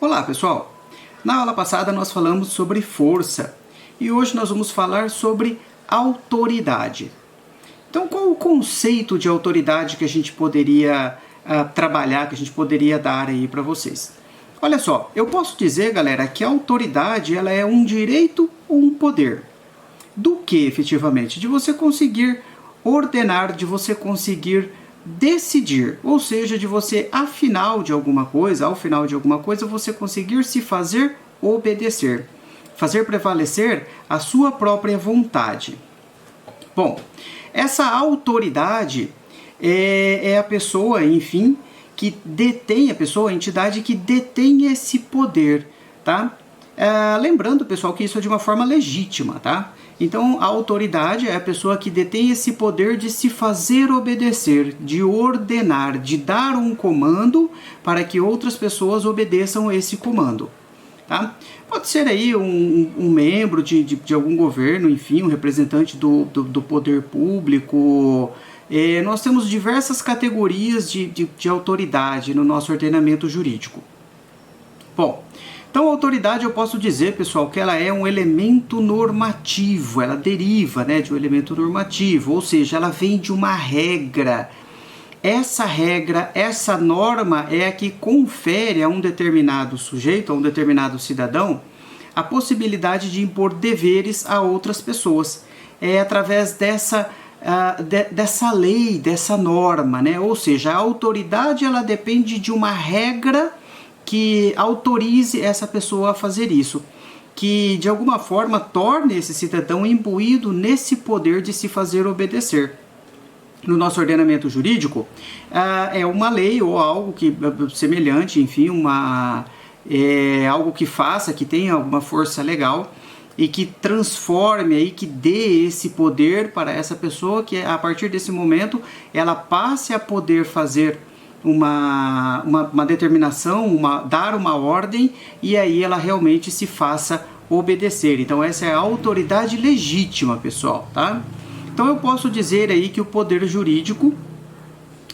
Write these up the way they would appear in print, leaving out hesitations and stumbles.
Olá pessoal, na aula passada nós falamos sobre força e hoje nós vamos falar sobre autoridade. Então qual o conceito de autoridade que a gente poderia trabalhar, que a gente poderia dar aí para vocês? Olha só, eu posso dizer, galera, que a autoridade ela é um direito ou um poder. Do que efetivamente? De você conseguir ordenar, de você conseguir decidir, ou seja, de você ao final de alguma coisa, você conseguir se fazer obedecer, fazer prevalecer a sua própria vontade. Bom, essa autoridade é a pessoa, enfim, que detém, a entidade que detém esse poder, tá? Lembrando, pessoal, que isso é de uma forma legítima, tá? Então, a autoridade é a pessoa que detém esse poder de se fazer obedecer, de ordenar, de dar um comando para que outras pessoas obedeçam esse comando. Tá? Pode ser aí um membro de algum governo, enfim, um representante do poder público. Nós temos diversas categorias de autoridade no nosso ordenamento jurídico. Bom, então a autoridade eu posso dizer, pessoal, que ela é um elemento normativo, ela deriva, de um elemento normativo, ou seja, ela vem de uma regra. Essa regra, essa norma é a que confere a um determinado sujeito, a um determinado cidadão, a possibilidade de impor deveres a outras pessoas. É através dessa lei, dessa norma, Ou seja, a autoridade ela depende de uma regra que autorize essa pessoa a fazer isso, que de alguma forma torne esse cidadão imbuído nesse poder de se fazer obedecer. No nosso ordenamento jurídico, é uma lei ou algo que semelhante, enfim, algo que faça, que tenha alguma força legal e que transforme aí, que dê esse poder para essa pessoa, que a partir desse momento ela passe a poder fazer uma determinação, dar uma ordem, e aí ela realmente se faça obedecer. Então essa é a autoridade legítima, pessoal, tá? Então eu posso dizer aí que o poder jurídico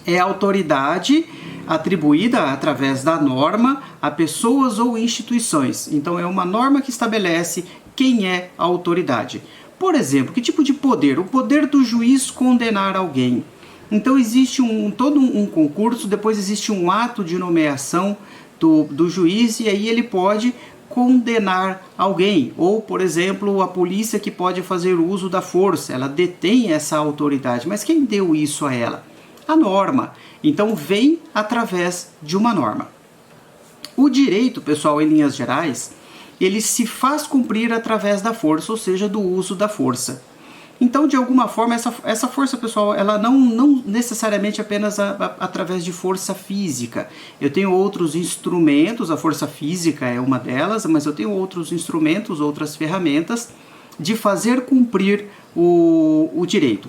é a autoridade atribuída através da norma a pessoas ou instituições. Então é uma norma que estabelece quem é a autoridade. Por exemplo, que tipo de poder? O poder do juiz condenar alguém. Então existe todo um concurso, depois existe um ato de nomeação do juiz, e aí ele pode condenar alguém. Ou, por exemplo, a polícia, que pode fazer uso da força, ela detém essa autoridade. Mas quem deu isso a ela? A norma. Então vem através de uma norma. O direito, pessoal, em linhas gerais, ele se faz cumprir através da força, ou seja, do uso da força. Então, de alguma forma, essa força, pessoal, ela não necessariamente apenas através de força física. Eu tenho outros instrumentos, a força física é uma delas, mas eu tenho outros instrumentos, outras ferramentas de fazer cumprir o direito.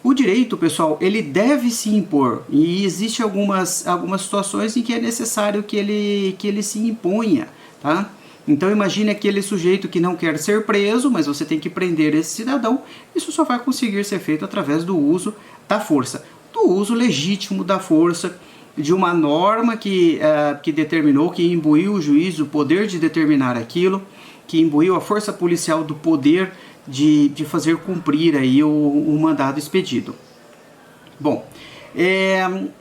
O direito, pessoal, ele deve se impor, e existem algumas situações em que é necessário que ele se imponha, tá? Então imagine aquele sujeito que não quer ser preso, mas você tem que prender esse cidadão. Isso só vai conseguir ser feito através do uso da força, do uso legítimo da força, de uma norma que determinou, que imbuiu o juiz o poder de determinar aquilo, que imbuiu a força policial do poder de fazer cumprir aí o mandado expedido. Bom,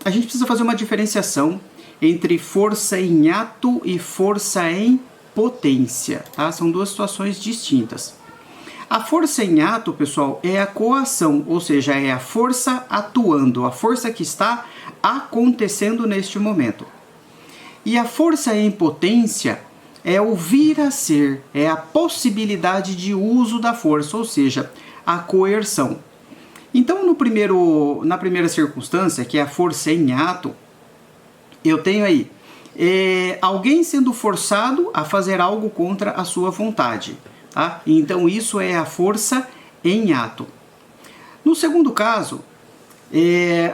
a gente precisa fazer uma diferenciação entre força em ato e força em potência, tá? São duas situações distintas. A força em ato, pessoal, é a coação, ou seja, é a força atuando, a força que está acontecendo neste momento. E a força em potência é o vir a ser, é a possibilidade de uso da força, ou seja, a coerção. Então, na primeira circunstância, que é a força em ato, eu tenho aí alguém sendo forçado a fazer algo contra a sua vontade, tá? Então isso é a força em ato. No segundo caso,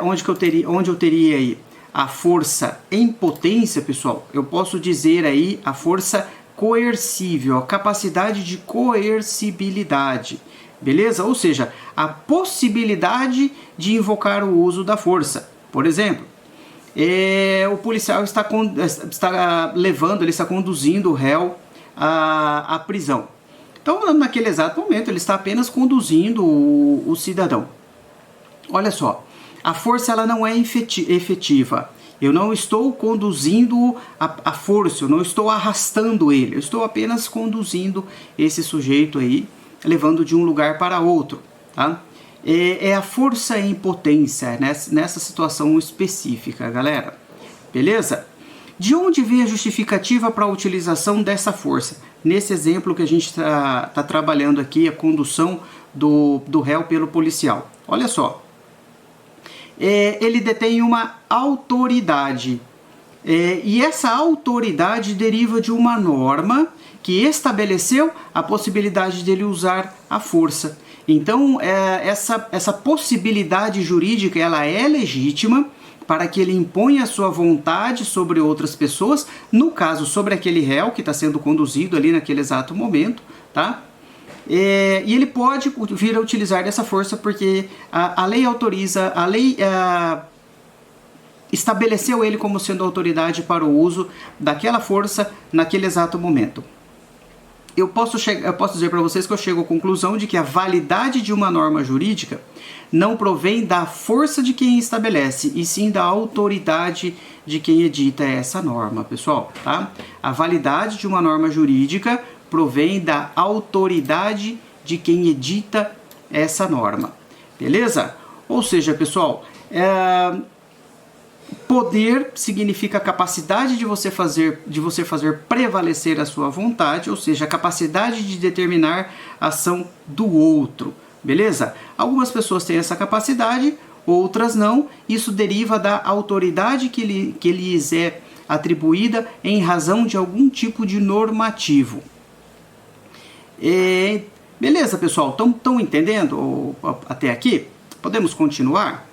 onde eu teria aí a força em potência, pessoal, eu posso dizer aí a força coercível, a capacidade de coercibilidade, beleza? Ou seja, a possibilidade de invocar o uso da força. Por exemplo, o policial está levando, ele está conduzindo o réu à prisão. Então, naquele exato momento, ele está apenas conduzindo o cidadão. Olha só, a força ela não é efetiva. Eu não estou conduzindo a força, eu não estou arrastando ele, eu estou apenas conduzindo esse sujeito aí, levando de um lugar para outro, tá? É a força em potência nessa situação específica, galera. Beleza? De onde vem a justificativa para a utilização dessa força? Nesse exemplo que a gente está trabalhando aqui, a condução do réu pelo policial. Olha só. Ele detém uma autoridade. E essa autoridade deriva de uma norma que estabeleceu a possibilidade dele usar a força. Então, essa possibilidade jurídica ela é legítima para que ele imponha a sua vontade sobre outras pessoas, no caso, sobre aquele réu que está sendo conduzido ali naquele exato momento, tá? E ele pode vir a utilizar dessa força porque a lei autoriza, a lei estabeleceu ele como sendo autoridade para o uso daquela força naquele exato momento. Eu posso dizer para vocês que eu chego à conclusão de que a validade de uma norma jurídica não provém da força de quem estabelece, e sim da autoridade de quem edita essa norma, pessoal, tá? A validade de uma norma jurídica provém da autoridade de quem edita essa norma, beleza? Ou seja, pessoal, poder significa a capacidade de você fazer prevalecer a sua vontade, ou seja, a capacidade de determinar a ação do outro, beleza? Algumas pessoas têm essa capacidade, outras não. Isso deriva da autoridade que lhes é atribuída em razão de algum tipo de normativo. Beleza, pessoal? Estão entendendo até aqui? Podemos continuar?